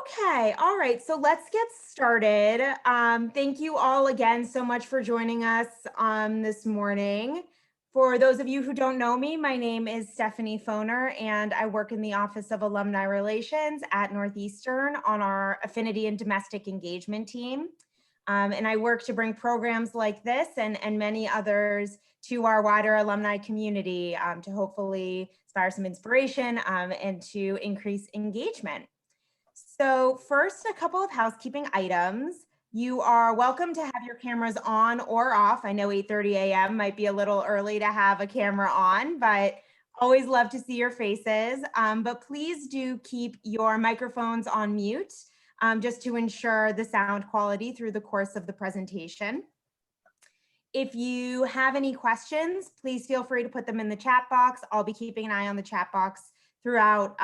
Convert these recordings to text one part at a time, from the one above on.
Okay, all right, so let's get started. Thank you all again so much for joining us this morning. For those of you who don't know me, my name is Stephanie Foner, and I work in the Office of Alumni Relations at Northeastern on our Affinity and Domestic Engagement team. And I work to bring programs like this and many others to our wider alumni community to hopefully inspire some inspiration and to increase engagement. So first, a couple of housekeeping items. You are welcome to have your cameras on or off. I know 8:30 a.m. might be a little early to have a camera on, but always love to see your faces. But please do keep your microphones on mute just to ensure the sound quality through the course of the presentation. If you have any questions, please feel free to put them in the chat box. I'll be keeping an eye on the chat box throughout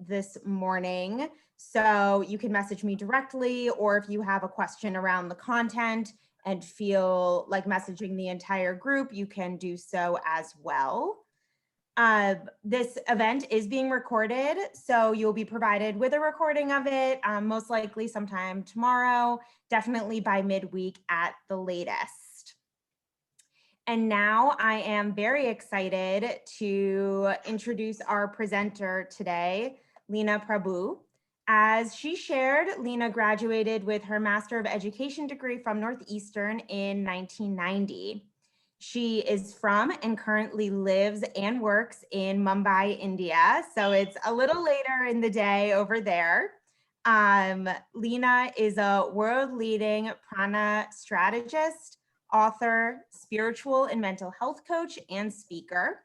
this morning. So you can message me directly, or if you have a question around the content and feel like messaging the entire group, you can do so as well. This event is being recorded, so you'll be provided with a recording of it, most likely sometime tomorrow, definitely by midweek at the latest. And now I am very excited to introduce our presenter today, Lena Prabhu. As she shared, Lena graduated with her Master of Education degree from Northeastern in 1990. She is from and currently lives and works in Mumbai, India. So it's a little later in the day over there. Lena is a world-leading prana strategist, author, spiritual and mental health coach, and speaker.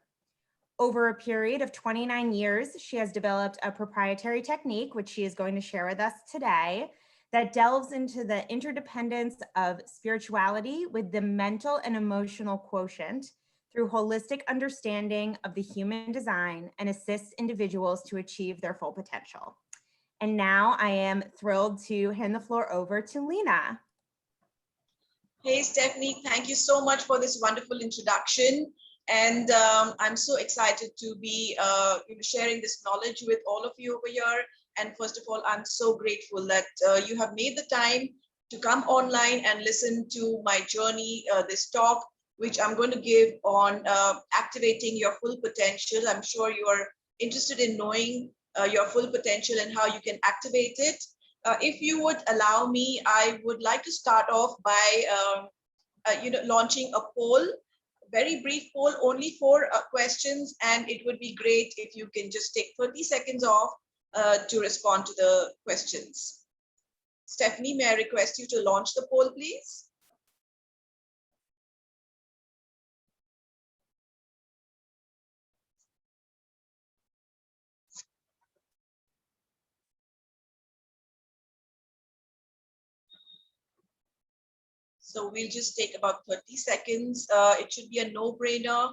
Over a period of 29 years, she has developed a proprietary technique, which she is going to share with us today, that delves into the interdependence of spirituality with the mental and emotional quotient through holistic understanding of the human design and assists individuals to achieve their full potential. And now I am thrilled to hand the floor over to Lena. Hey, Stephanie, thank you so much for this wonderful introduction. And I'm so excited to be sharing this knowledge with all of you over here. And first of all, I'm so grateful that you have made the time to come online and listen to my journey, this talk, which I'm going to give on activating your full potential. I'm sure you are interested in knowing your full potential and how you can activate it. If you would allow me, I would like to start off by launching a poll. Very brief poll, only 4 questions, and it would be great if you can just take 30 seconds off to respond to the questions. Stephanie, may I request you to launch the poll, please? So we'll just take about 30 seconds. It should be a no-brainer.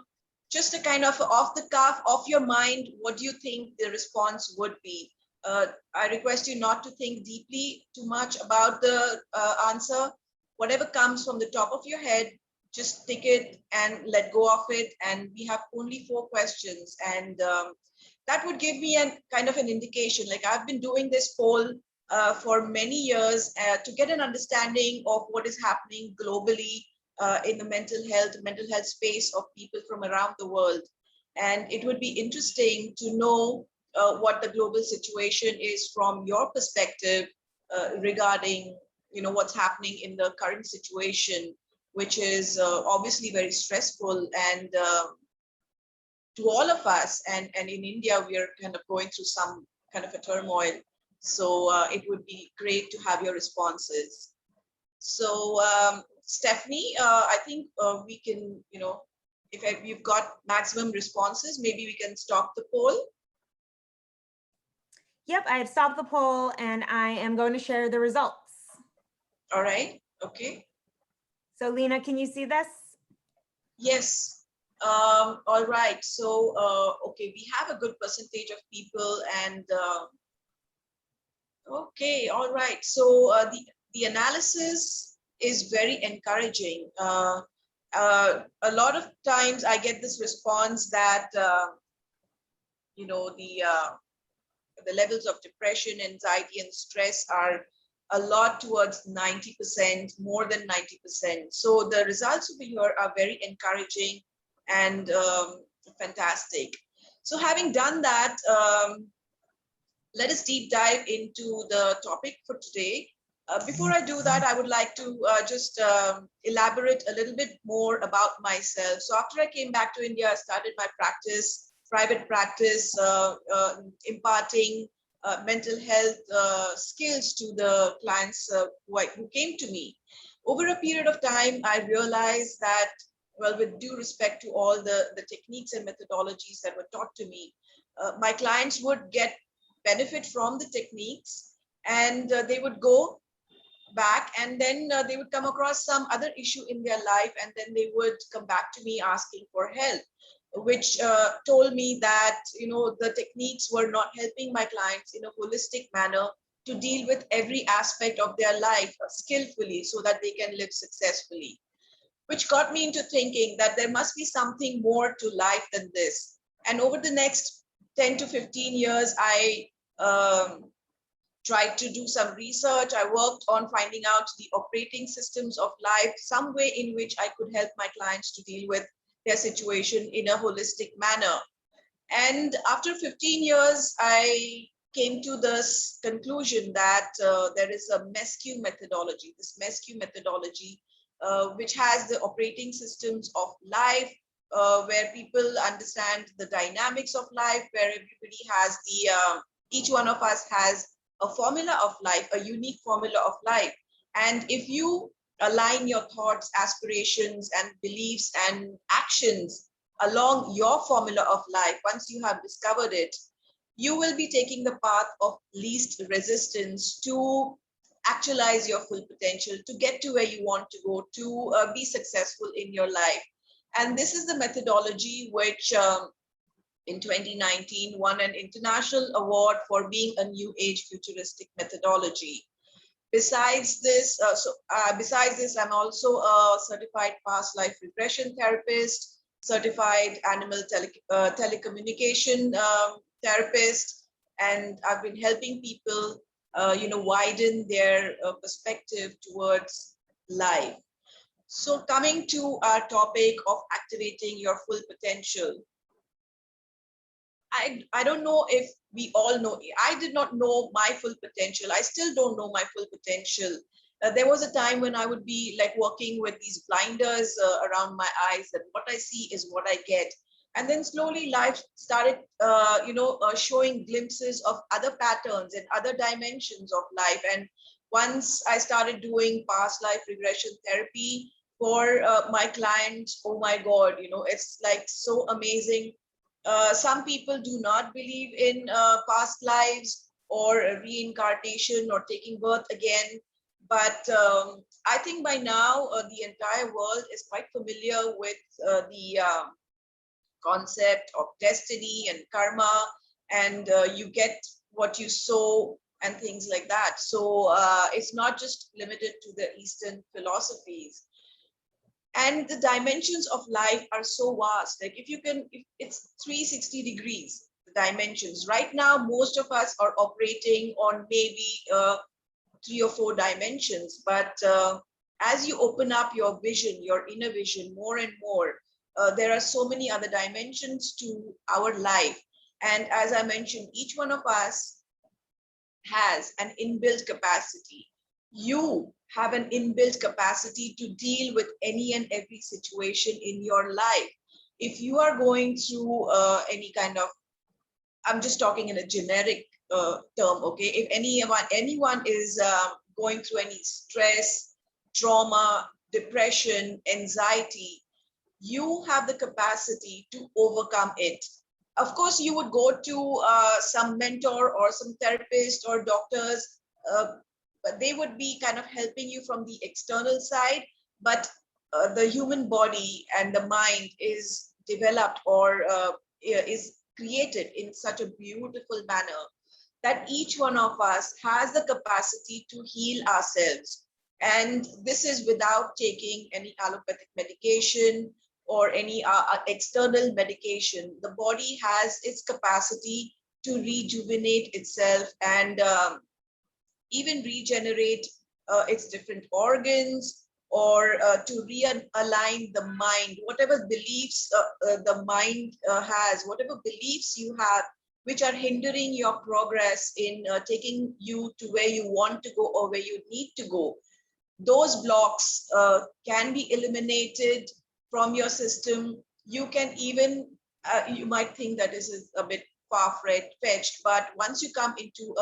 Just a kind of off the cuff, off your mind, what do you think the response would be? I request you not to think deeply too much about the answer. Whatever comes from the top of your head, just take it and let go of it. And we have only 4 questions. And that would give me a kind of an indication. Like, I've been doing this poll for many years to get an understanding of what is happening globally in the mental health space of people from around the world. And it would be interesting to know what the global situation is from your perspective regarding what's happening in the current situation, which is obviously very stressful and to all of us. And in India, we are kind of going through some kind of a turmoil. So it would be great to have your responses. So Stephanie, I think we can, if you've got maximum responses, maybe we can stop the poll. Yep, I have stopped the poll and I am going to share the results. All right, okay. So Lena, can you see this? Yes. All right, so okay, we have a good percentage of people and okay, all right. So the analysis is very encouraging. A lot of times I get this response that, the levels of depression, anxiety, and stress are a lot towards 90%, more than 90%. So the results over here are very encouraging and fantastic. So having done that, let us deep dive into the topic for today. Before I do that, I would like to just elaborate a little bit more about myself. So after I came back to India, I started my practice, private practice, imparting mental health skills to the clients who came to me. Over a period of time, I realized that, well, with due respect to all the techniques and methodologies that were taught to me, my clients would get benefit from the techniques, and they would go back, and then they would come across some other issue in their life, and then they would come back to me asking for help, which told me that, you know, the techniques were not helping my clients in a holistic manner to deal with every aspect of their life skillfully so that they can live successfully, which got me into thinking that there must be something more to life than this. And over the next 10 to 15 years, I tried to do some research. I worked on finding out the operating systems of life, some way in which I could help my clients to deal with their situation in a holistic manner. And after 15 years, I came to this conclusion that there is a Mesquite methodology, which has the operating systems of life, where people understand the dynamics of life, where everybody has each one of us has a formula of life, a unique formula of life. And if you align your thoughts, aspirations, and beliefs and actions along your formula of life, once you have discovered it, you will be taking the path of least resistance to actualize your full potential, to get to where you want to go, to be successful in your life. And this is the methodology which in 2019 won an international award for being a new age futuristic methodology. Besides this, I'm also a certified past life regression therapist, certified animal telecommunication therapist, and I've been helping people, widen their perspective towards life. So coming to our topic of activating your full potential. I don't know if we all know. I did not know my full potential. I still don't know my full potential. There was a time when I would be like working with these blinders around my eyes, that what I see is what I get. And then slowly life started, showing glimpses of other patterns and other dimensions of life. And once I started doing past life regression therapy for my clients, oh my God, it's like so amazing. Some people do not believe in past lives or reincarnation or taking birth again. But I think by now the entire world is quite familiar with the concept of destiny and karma, and you get what you sow and things like that. So it's not just limited to the Eastern philosophies. And the dimensions of life are so vast. Like if it's 360 degrees, the dimensions. Right now, most of us are operating on maybe 3 or 4 dimensions. But as you open up your vision, your inner vision more and more, there are so many other dimensions to our life. And as I mentioned, each one of us has an inbuilt capacity. You have an inbuilt capacity to deal with any and every situation in your life. If you are going through any kind of, I'm just talking in a generic term, okay? If anyone is going through any stress, trauma, depression, anxiety, you have the capacity to overcome it. Of course, you would go to some mentor or some therapist or doctors, but they would be kind of helping you from the external side. But the human body and the mind is developed or is created in such a beautiful manner that each one of us has the capacity to heal ourselves. And this is without taking any allopathic medication or any external medication. The body has its capacity to rejuvenate itself and even regenerate its different organs, or to realign the mind, whatever beliefs the mind has, whatever beliefs you have, which are hindering your progress in taking you to where you want to go or where you need to go. Those blocks can be eliminated from your system. You can even, you might think that this is a bit far-fetched, but once you come into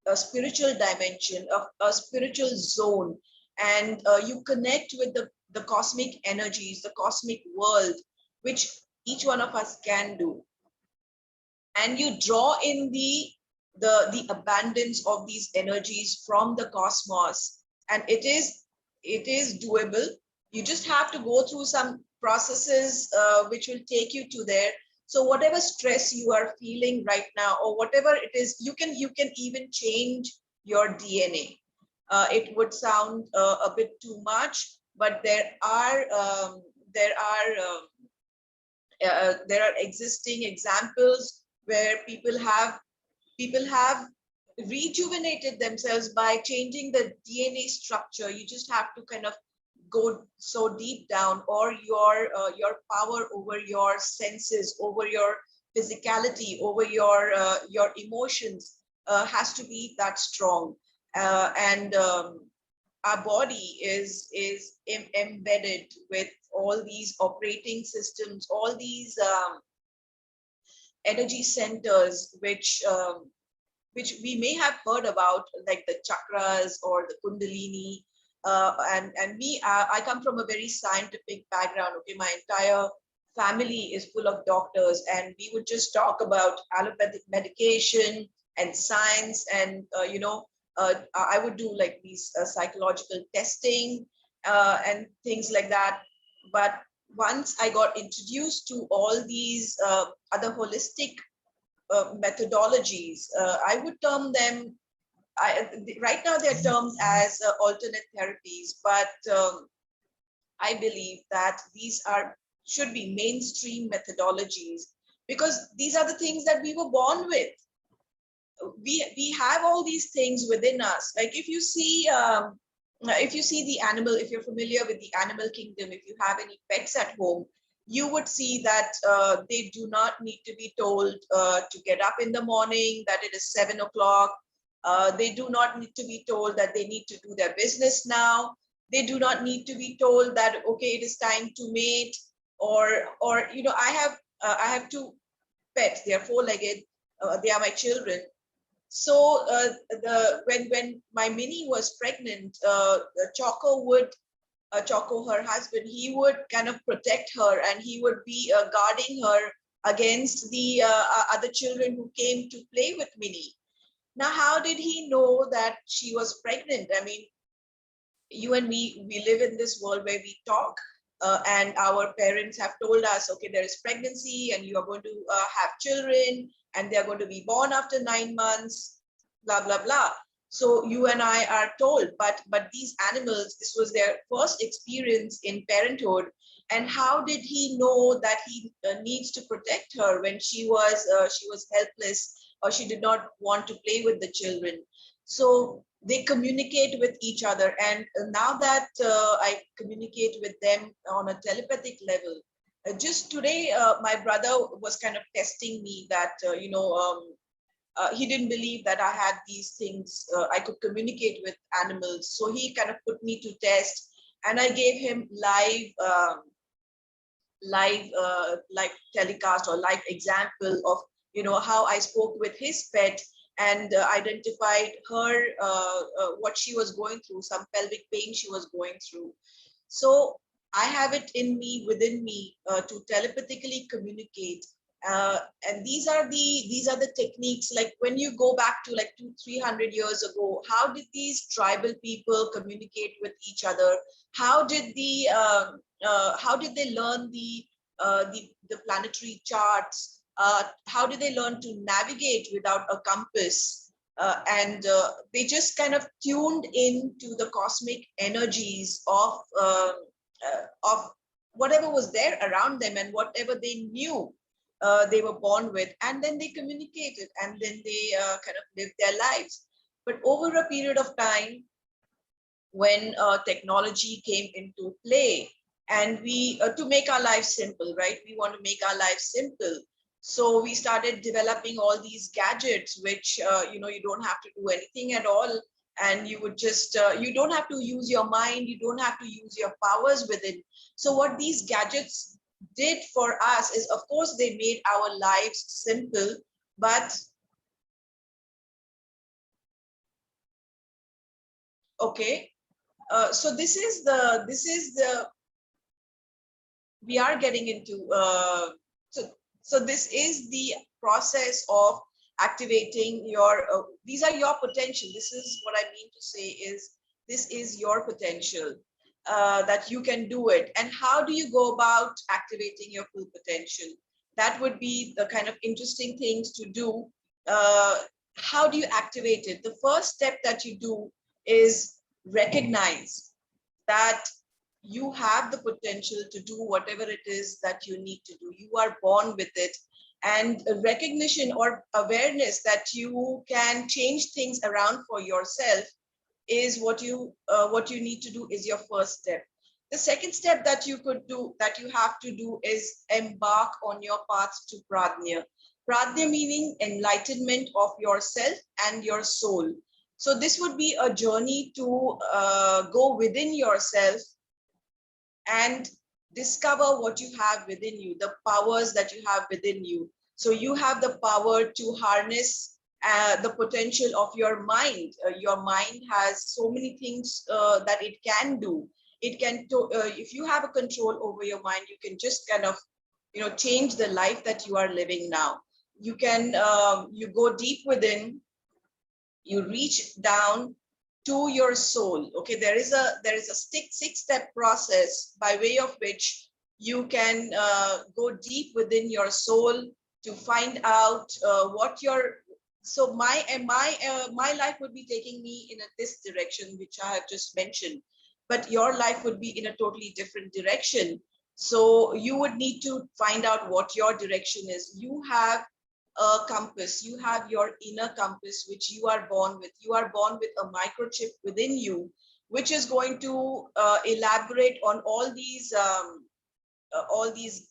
a spiritual dimension, a spiritual zone, and you connect with the cosmic energies, the cosmic world, which each one of us can do, and you draw in the abundance of these energies from the cosmos, and it is doable. You just have to go through some processes which will take you to there. So whatever stress you are feeling right now, or whatever it is, you can even change your DNA. It would sound a bit too much, but there are existing examples where people have rejuvenated themselves by changing the DNA structure. You just have to kind of go so deep down, or your power over your senses, over your physicality, over your emotions has to be that strong. And our body is embedded with all these operating systems, all these energy centers, which we may have heard about, like the chakras or the kundalini. And me, I come from a very scientific background. Okay, my entire family is full of doctors, and we would just talk about allopathic medication and science, and I would do like these psychological testing and things like that. But once I got introduced to all these other holistic methodologies, I would term them, right now they're termed as alternate therapies, but I believe that these should be mainstream methodologies, because these are the things that we were born with. We have all these things within us. Like if you see the animal, if you're familiar with the animal kingdom, if you have any pets at home, you would see that they do not need to be told to get up in the morning, that it is 7 o'clock. They do not need to be told that they need to do their business now. They do not need to be told that, okay, it is time to mate, or I have two pets. They are four-legged. They are my children. So when my Minnie was pregnant, Choco, her husband, he would kind of protect her, and he would be guarding her against the other children who came to play with Minnie. Now, how did he know that she was pregnant? I mean, you and me, we live in this world where we talk, and our parents have told us, okay, there is pregnancy and you are going to have children, and they are going to be born after 9 months, blah, blah, blah. So you and I are told, but these animals, this was their first experience in parenthood. And how did he know that he needs to protect her when she was helpless, or she did not want to play with the children? So they communicate with each other. And now that I communicate with them on a telepathic level, just today, my brother was kind of testing me that, he didn't believe that I had these things. I could communicate with animals. So he kind of put me to test, and I gave him live telecast or live example of, how I spoke with his pet, and identified her, what she was going through, some pelvic pain she was going through. So I have it within me to telepathically communicate. And these are the techniques. Like when you go back to like 200-300 years ago, how did these tribal people communicate with each other? How did they learn the planetary charts? How did they learn to navigate without a compass? And they just kind of tuned into the cosmic energies of whatever was there around them and whatever they knew. they were born with, and then they communicated, and then they kind of lived their lives. But over a period of time, when technology came into play, and we to make our lives simple, right? We want to make our lives simple. So we started developing all these gadgets, which you don't have to do anything at all, and you would just you don't have to use your mind, you don't have to use your powers within. So what these gadgets did for us is, of course, they made our lives simple, but okay. So this is the we are getting into so this is the process of activating your these are your potential. This is what I mean to say is, this is your potential, that you can do it. And how do you go about activating your full potential? That would be the kind of interesting things to do. How do you activate it? The first step that you do is recognize that you have the potential to do whatever it is that you need to do. You are born with it. And a recognition or awareness that you can change things around for yourself is what you need to do, is your first step. The second step that you could do, that you have to do, is embark on your path to pradnya. Pradnya meaning enlightenment of yourself and your soul. So this would be a journey to go within yourself and discover what you have within you, the powers that you have within you. So you have the power to harness the potential of your mind. Your mind has so many things that it can do. It can, if you have a control over your mind, you can just kind of, change the life that you are living now. You can, you go deep within, you reach down to your soul. Okay, there is a six-step process by way of which you can go deep within your soul to find out what your, so my life would be taking me in this direction, which I have just mentioned, but your life would be in a totally different direction. So you would need to find out what your direction is. You have a compass, you have your inner compass, which you are born with. You are born with a microchip within you, which is going to elaborate on all these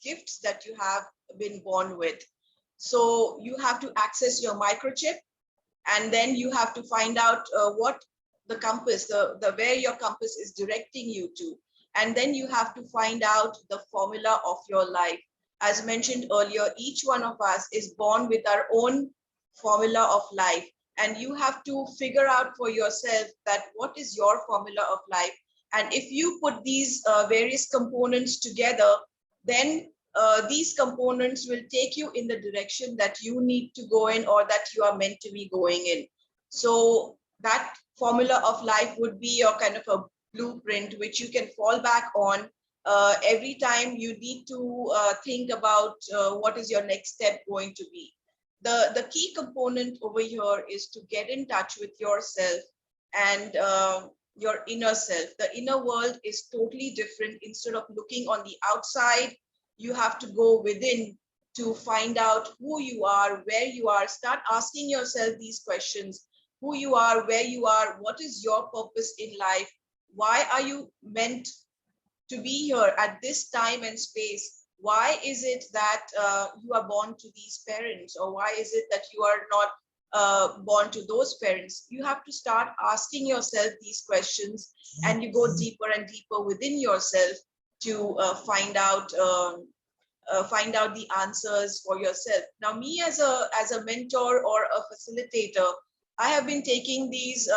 gifts that you have been born with. So you have to access your microchip, and then you have to find out what the compass, the where your compass is directing you to. And then you have to find out the formula of your life. As mentioned earlier, each one of us is born with our own formula of life, and you have to figure out for yourself that what is your formula of life. And if you put these various components together, then these components will take you in the direction that you need to go in, or that you are meant to be going in. So that formula of life would be your kind of a blueprint, which you can fall back on every time you need to think about what is your next step going to be. The key component over here is to get in touch with yourself and your inner self. The inner world is totally different. Instead of looking on the outside, you have to go within to find out who you are, where you are. Start asking yourself these questions: who you are, where you are, what is your purpose in life, why are you meant to be here at this time and space? Why is it that you are born to these parents, or why is it that you are not born to those parents? You have to start asking yourself these questions, and you go deeper and deeper within yourself to find out the answers for yourself. Now, me as a mentor or a facilitator, I have been taking these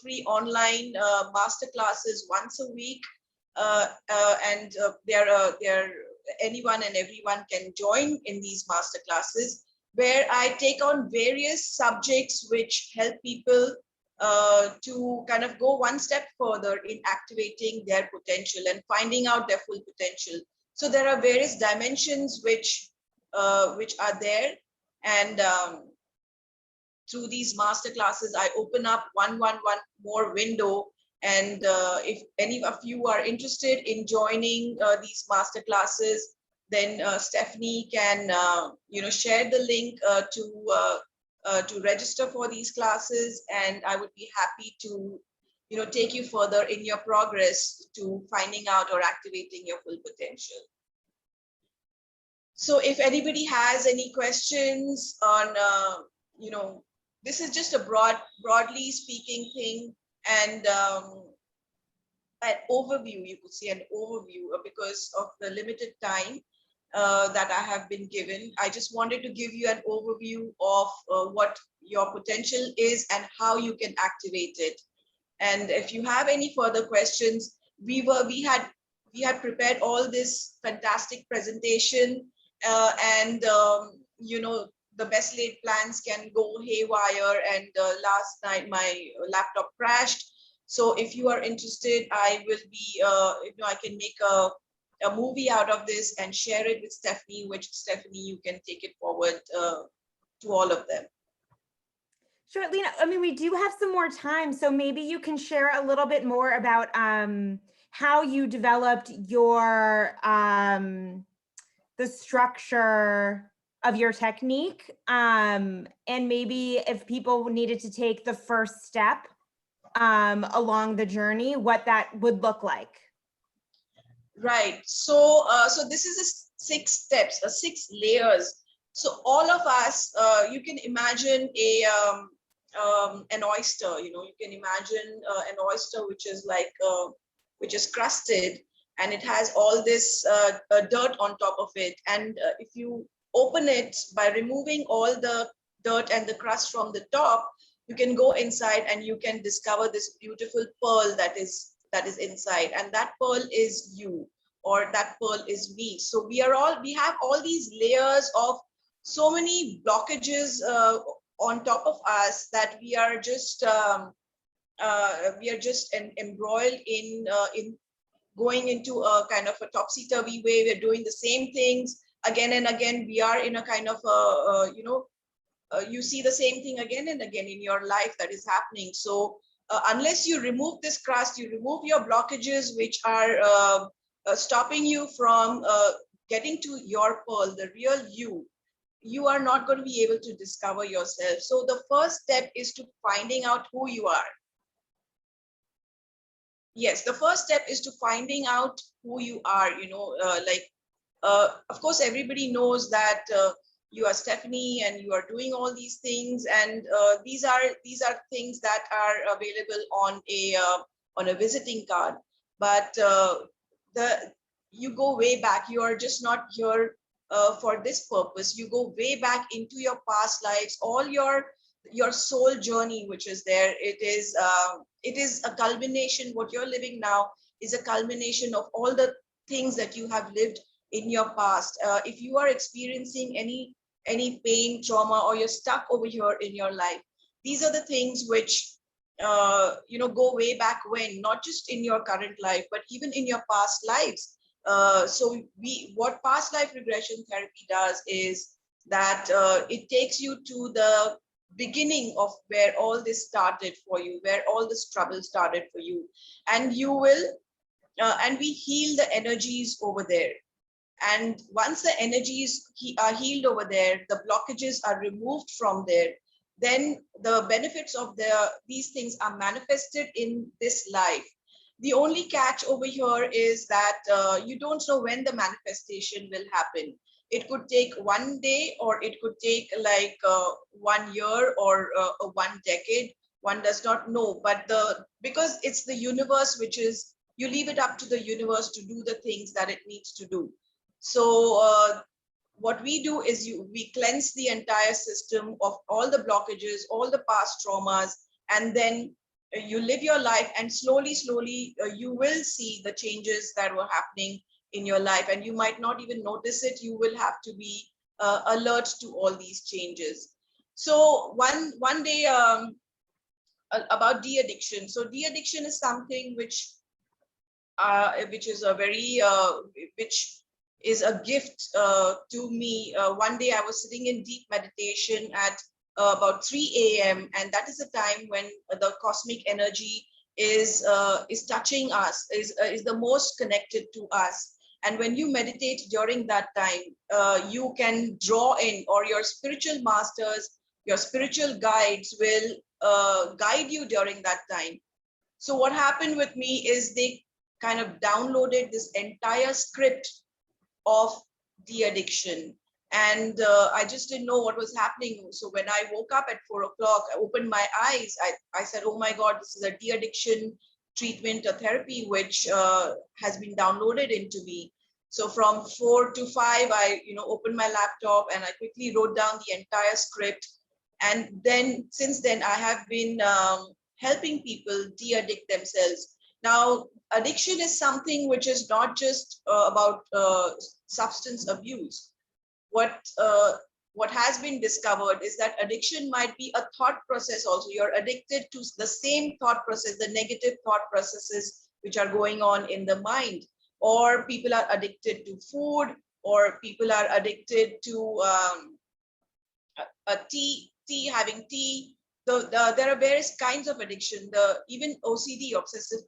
free online master classes once a week, and they're anyone and everyone can join in these master classes, where I take on various subjects which help people to kind of go one step further in activating their potential and finding out their full potential. So there are various dimensions which are there, and through these master classes, I open up one more window. And if any of you are interested in joining these master classes, then Stephanie can share the link to register for these classes, and I would be happy to take you further in your progress to finding out or activating your full potential. So if anybody has any questions on this is just a broadly speaking thing, and an overview, you could say an overview, because of the limited time that I have been given. I just wanted to give you an overview of what your potential is and how you can activate it. And if you have any further questions, we had prepared all this fantastic presentation, and the best laid plans can go haywire, and last night my laptop crashed. So if you are interested, I will be I can make a movie out of this and share it with Stephanie, which Stephanie, you can take it forward to all of them. Sure, Lena. I mean, we do have some more time, so maybe you can share a little bit more about how you developed your the structure of your technique, and maybe if people needed to take the first step along the journey, what that would look like. Right. So this is a 6 steps, 6 layers. So all of us, you can imagine an oyster. You can imagine an oyster which is like which is crusted, and it has all this dirt on top of it. And if you open it by removing all the dirt and the crust from the top, you can go inside and you can discover this beautiful pearl that is inside, and that pearl is you, or that pearl is me. So we have all these layers of so many blockages on top of us that we are just embroiled in going into a kind of a topsy-turvy way. We're doing the same things again and again. We are in a kind of you see the same thing again and again in your life that is happening. So unless you remove this crust, you remove your blockages which are stopping you from getting to your pearl, the real you are not going to be able to discover yourself. So the first step is to finding out who you are. Yes, the first step is to finding out who you are. Of course, everybody knows that you are Stephanie and you are doing all these things, and these are things that are available on a visiting card. But you go way back. You are just not here for this purpose. You go way back into your past lives, all your soul journey, which is there. It is a culmination. What you're living now is a culmination of all the things that you have lived in your past. If you are experiencing any pain, trauma, or you're stuck over here in your life, these are the things which go way back when, not just in your current life, but even in your past lives. So what past life regression therapy does is that it takes you to the beginning of where all this started for you, where all this trouble started for you, and you will and we heal the energies over there. And once the energies are healed over there, the blockages are removed from there, then the benefits of these things are manifested in this life. The only catch over here is that you don't know when the manifestation will happen. It could take 1 day, or it could take like 1 year, or 1 decade. One does not know, but because it's the universe, which is, you leave it up to the universe to do the things that it needs to do. So what we do is we cleanse the entire system of all the blockages, all the past traumas, and then you live your life, and slowly you will see the changes that were happening in your life, and you might not even notice it. You will have to be alert to all these changes. So one day about de-addiction. So de-addiction is something which is a very which is a gift to me. One day I was sitting in deep meditation at about 3 a.m. and that is a time when the cosmic energy is touching us, is the most connected to us. And when you meditate during that time, you can draw in, or your spiritual masters, your spiritual guides will guide you during that time. So what happened with me is they kind of downloaded this entire script of the addiction. And I just didn't know what was happening. So when I woke up at 4 o'clock, I opened my eyes. I said, oh my God, this is a de-addiction treatment or therapy, which has been downloaded into me. So from 4 to 5, I opened my laptop and I quickly wrote down the entire script. And then since then, I have been helping people de-addict themselves. Now, addiction is something which is not just about substance abuse. What has been discovered is that addiction might be a thought process also. You're addicted to the same thought process, the negative thought processes which are going on in the mind. Or people are addicted to food, or people are addicted to having tea. So there are various kinds of addiction. Even OCD, obsessive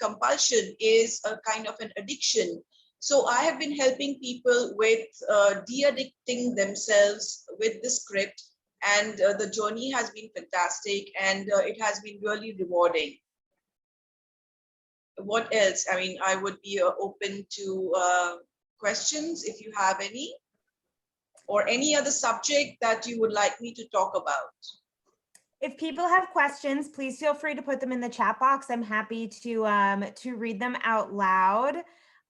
compulsion, is a kind of an addiction. So I have been helping people with de-addicting themselves with the script, and the journey has been fantastic, and it has been really rewarding. What else? I mean, I would be open to questions if you have any, or any other subject that you would like me to talk about. If people have questions, please feel free to put them in the chat box. I'm happy to read them out loud.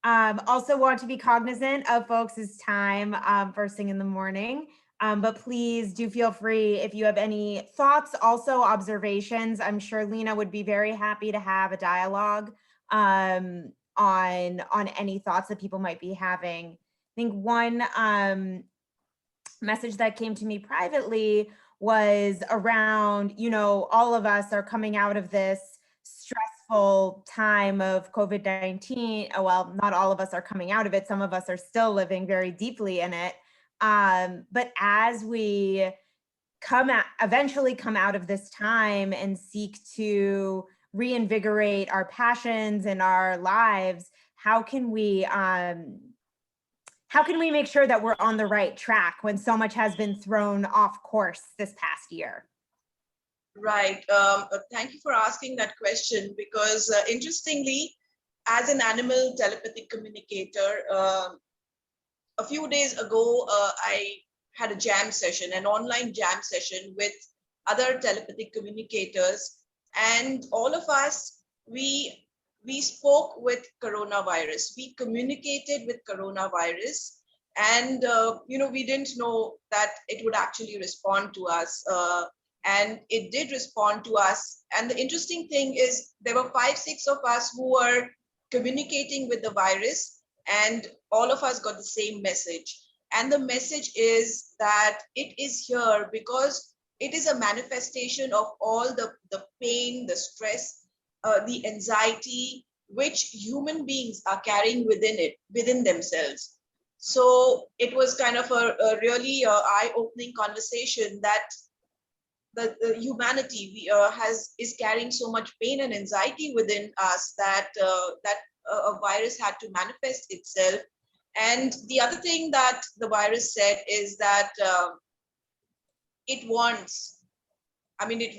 Also want to be cognizant of folks' time first thing in the morning. But please do feel free if you have any thoughts, also observations. I'm sure Lena would be very happy to have a dialogue on any thoughts that people might be having. I think one message that came to me privately was around, all of us are coming out of this stressful time of COVID-19. Well, not all of us are coming out of it. Some of us are still living very deeply in it. But as we eventually come out of this time and seek to reinvigorate our passions and our lives, how can we make sure that we're on the right track when so much has been thrown off course this past year? Right. Thank you for asking that question, because interestingly, as an animal telepathic communicator, a few days ago, I had a jam session, an online jam session with other telepathic communicators, and all of us, we spoke with coronavirus. We communicated with coronavirus, and we didn't know that it would actually respond to us, and it did respond to us. And the interesting thing is, there were 5-6 of us who were communicating with the virus, and all of us got the same message. And the message is that it is here because it is a manifestation of all the pain, the stress, the anxiety, which human beings are carrying within themselves. So it was kind of a really eye-opening conversation that the humanity is carrying so much pain and anxiety within us that a virus had to manifest itself. And the other thing that the virus said is that it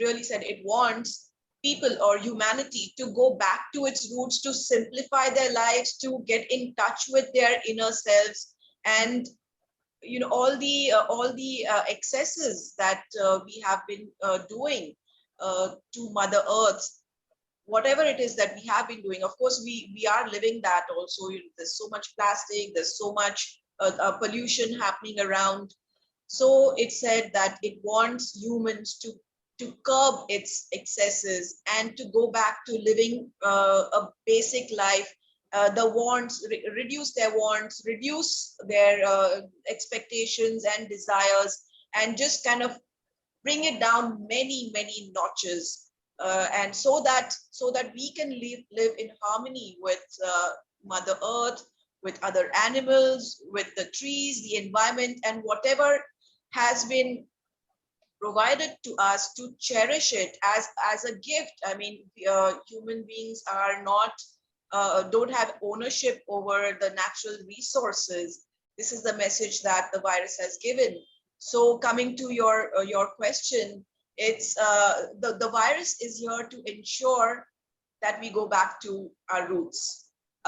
really said it wants people or humanity to go back to its roots, to simplify their lives, to get in touch with their inner selves, and all the excesses that we have been doing to Mother Earth, whatever it is that we have been doing. Of course, we are living that also. There's so much plastic, there's so much pollution happening around. So it said that it wants humans to curb its excesses and to go back to living a basic life. The wants, reduce their wants, reduce their expectations and desires, and just kind of bring it down many notches, and so that we can live in harmony with Mother Earth, with other animals, with the trees, the environment, and whatever has been provided to us, to cherish it as a gift. I mean, human beings are not don't have ownership over the natural resources. This is the message that the virus has given. So coming to your question, it's the virus is here to ensure that we go back to our roots,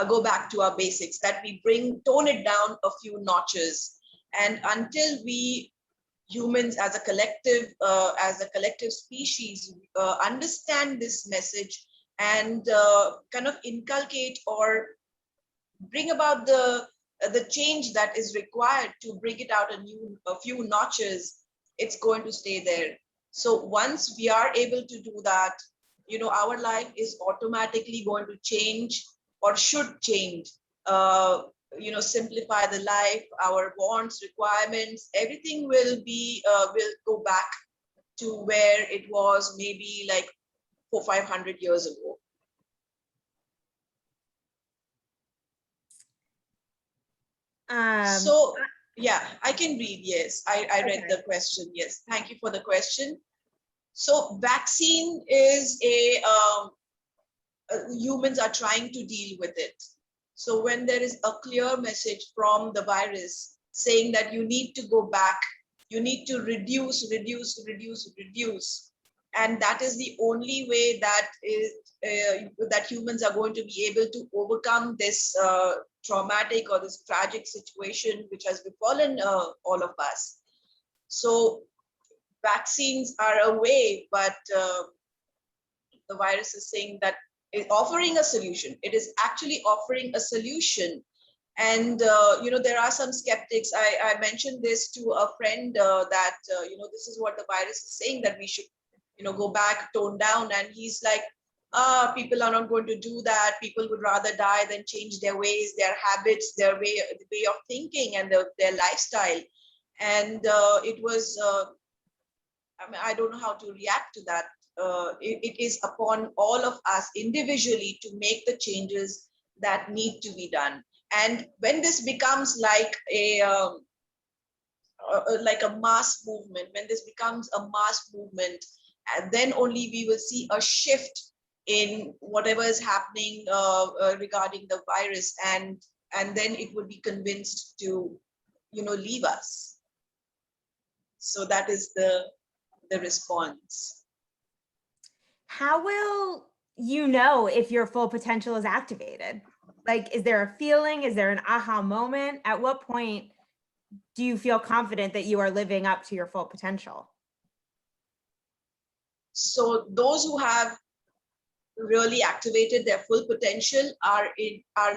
go back to our basics, that we tone it down a few notches. And until we humans as a collective species understand this message and kind of inculcate or bring about the change that is required to bring it out a few notches, it's going to stay there. So once we are able to do that, our life is automatically going to change or should change. Simplify the life, our wants, requirements, everything will go back to where it was maybe like 400-500 years ago. So yeah, I can read. Yes, I read the question. Yes, thank you for the question. So vaccine is humans are trying to deal with it. So when there is a clear message from the virus saying that you need to go back, you need to reduce, and that is the only way that that humans are going to be able to overcome this traumatic or this tragic situation which has befallen all of us. So vaccines are a way, but the virus is saying that it's offering a solution. It is actually offering a solution. And there are some skeptics. I mentioned this to a friend that this is what the virus is saying, that we should go back, tone down. And he's like, people are not going to do that. People would rather die than change their ways, their habits, the way of thinking, and their lifestyle. And it was I don't know how to react to that. It is upon all of us individually to make the changes that need to be done. And when this becomes like a mass movement, when this becomes a mass movement, then only we will see a shift in whatever is happening regarding the virus, and then it would be convinced to leave us. So that is the response. How will you know if your full potential is activated? Like, is there a feeling? Is there an aha moment? At what point do you feel confident that you are living up to your full potential? So those who have really activated their full potential are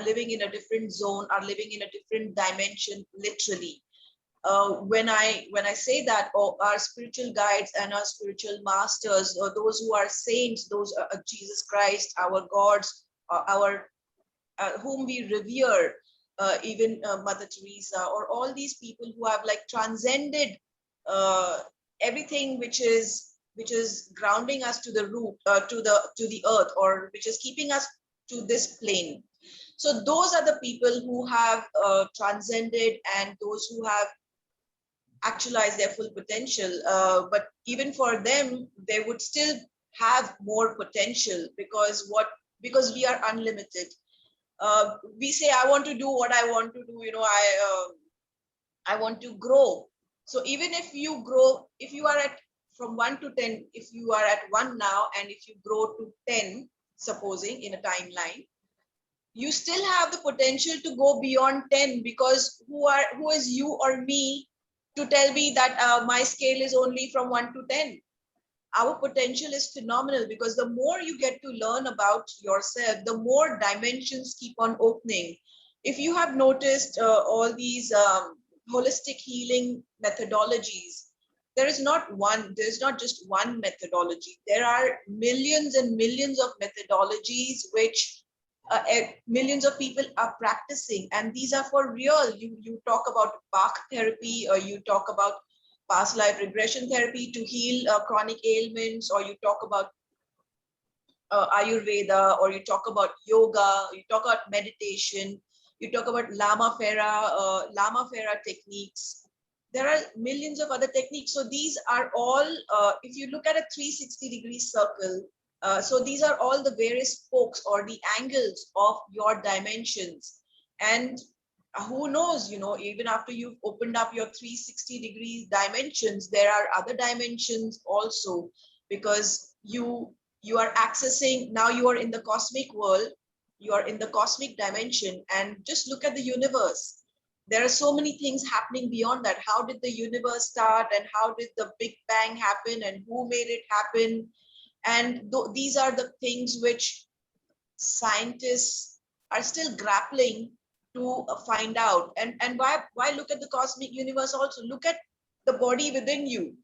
living in a different zone, are living in a different dimension, literally. When I say that, our spiritual guides and our spiritual masters, or those who are saints, those are Jesus Christ, our gods, our whom we revere, even Mother Teresa, or all these people who have like transcended everything which is grounding us to the root, to the earth, or which is keeping us to this plane. So those are the people who have transcended, and those who have actualize their full potential, but even for them, they would still have more potential, because we are unlimited. We say, I want to do what I want to do, I want to grow. So even if you grow, if you are at from 1 to 10, if you are at 1 now, and if you grow to 10, supposing in a timeline, you still have the potential to go beyond 10, because who is you or me to tell me that my scale is only from 1 to 10. Our potential is phenomenal, because the more you get to learn about yourself, the more dimensions keep on opening. If you have noticed all these holistic healing methodologies, there's not just one methodology. There are millions and millions of methodologies which millions of people are practicing, and these are for real. You talk about Bach therapy, or you talk about past life regression therapy to heal chronic ailments, or you talk about Ayurveda, or you talk about yoga, you talk about meditation, you talk about Lama Fera techniques. There are millions of other techniques. So these are all, if you look at a 360-degree circle, So these are all the various spokes or the angles of your dimensions. And who knows, even after you've opened up your 360-degree dimensions, there are other dimensions also, because you are accessing, now you are in the cosmic world, you are in the cosmic dimension, and just look at the universe. There are so many things happening beyond that. How did the universe start, and how did the Big Bang happen, and who made it happen? And these are the things which scientists are still grappling to find out. And why look at the cosmic universe also? Look at the body within you.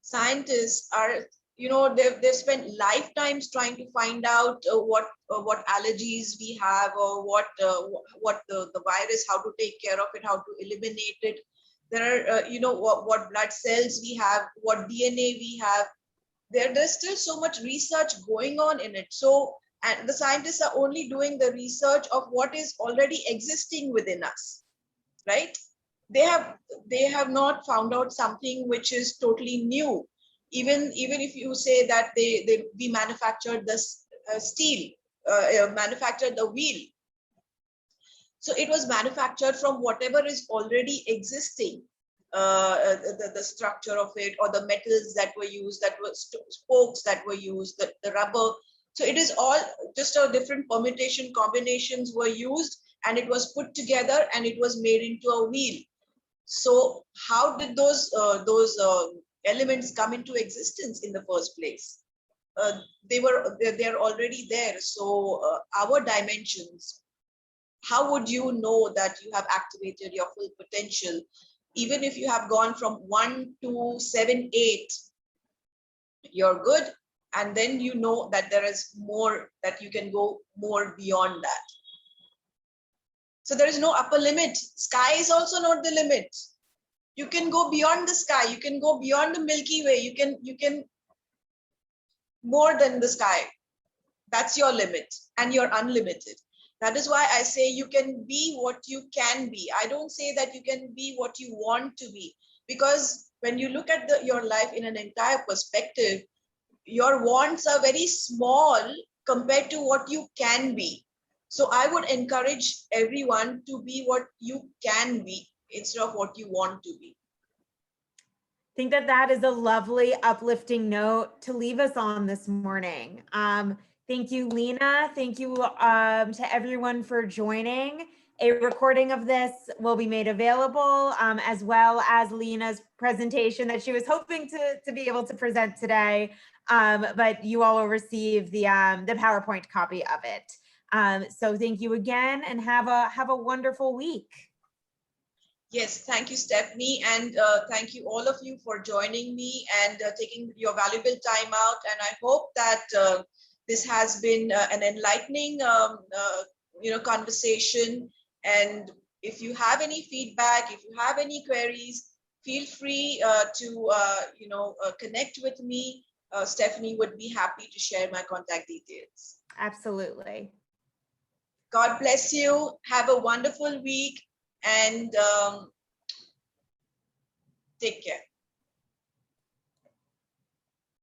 Scientists are, they've spent lifetimes trying to find out what allergies we have, or what the virus, how to take care of it, how to eliminate it. There are, what blood cells we have, what DNA we have. There's still so much research going on in it. So, and the scientists are only doing the research of what is already existing within us, right? They have not found out something which is totally new. Even if you say that we manufactured this steel, manufactured the wheel. So it was manufactured from whatever is already existing. The structure of it, or the metals that were used, that were spokes that were used, the rubber. So it is all just a different permutation, combinations were used, and it was put together and it was made into a wheel. So how did those elements come into existence in the first place? They're already there. So our dimensions, how would you know that you have activated your full potential? Even if you have gone from 1 to 7, 8, you're good. And then you know that there is more, that you can go more beyond that. So there is no upper limit. Sky is also not the limit. You can go beyond the sky. You can go beyond the Milky Way. You can more than the sky. That's your limit, and you're unlimited. That is why I say you can be what you can be. I don't say that you can be what you want to be, because when you look at your life in an entire perspective, your wants are very small compared to what you can be. So I would encourage everyone to be what you can be instead of what you want to be. I think that is a lovely, uplifting note to leave us on this morning. Thank you, Lena. Thank you to everyone for joining. A recording of this will be made available, as well as Lena's presentation that she was hoping to be able to present today, but you all will receive the PowerPoint copy of it. So thank you again, and have a wonderful week. Yes, thank you, Stephanie, and thank you all of you for joining me and taking your valuable time out. And I hope that this has been an enlightening, conversation. And if you have any feedback, if you have any queries, feel free to connect with me. Stephanie would be happy to share my contact details. Absolutely. God bless you. Have a wonderful week, and take care.